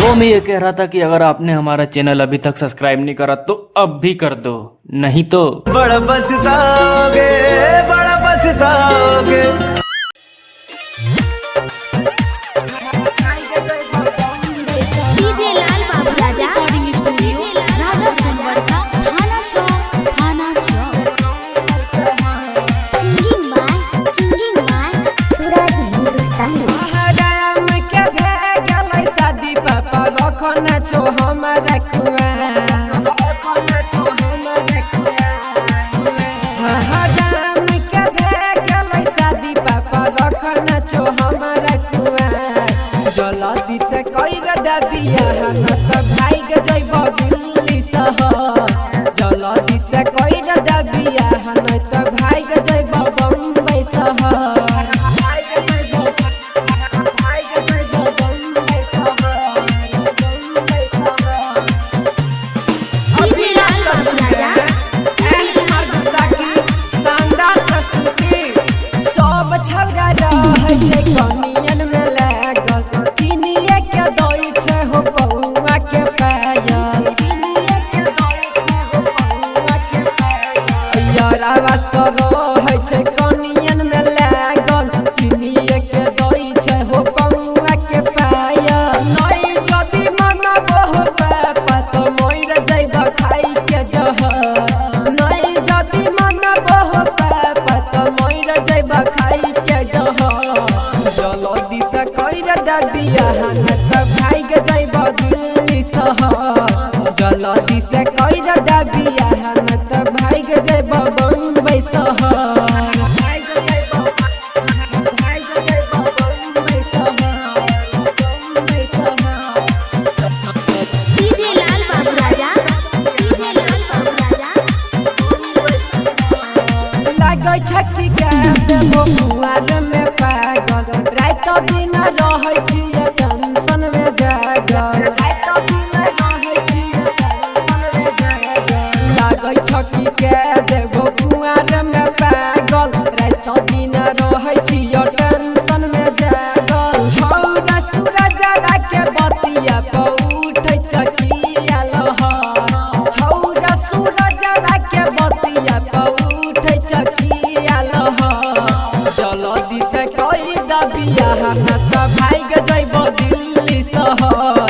वो मैं ये कह रहा था कि अगर आपने हमारा चैनल अभी तक सब्सक्राइब नहीं करा तो अब भी कर दो, नहीं तो बड़ा पछताओगे, बड़ा पछताओगे। डीजे लाल बाबू राजा रिकॉर्डिंग स्टूडियो राजा सोमवारसा थाना चौक थाना चौक। सिंगिंग बाय सूरज हिंदुस्तानी। हराम के भेगलै शादी पापा रखन छो हमरा कुआ हराम के भेगलै शादी पापा रखन छो हमरा कुआ जल्दी से कइर दे बियाह न त भाग जइब दिल्ली शहर जल्दी से कइर दे बियाह न त भाग जइब बम्बई शहर डीजे लाल बाबू राजा सब छौरा रहै छै कनियन में लागल किनिए के दै छै हो पौआ के पायल यारावा सब रहै छै कनियन में लागल किनिए के दै छै हो पौआ के पायल नै जदी मन हो पापा तो मोर जइब खाई के जहर नै जदी मन हो पापा तो मोर जइब खाई के जहर जल्दी से कइर दे बियाह न त भाग जइब दिल्ली शहर जल्दी से कइर दे बियाह न त भाग जइब बम्बई शहर डीजे लाल बाबू राजा डीजे लाल बाबू राजा। लागै छै कि देबो कुआर में पागल रात दिन रहै छियै टेंशन में जागल लागै छै कि देबो कुआर में पागल रात दिन रहै छियै टेंशन में जागल छौरा सूरज के बतिया पर उठै चकिया लहर छौरा सूरज के बतिया पर उठै चकिया लहर जल्दी से कइ द बियाह न त भाग जइब दिल्ली शहर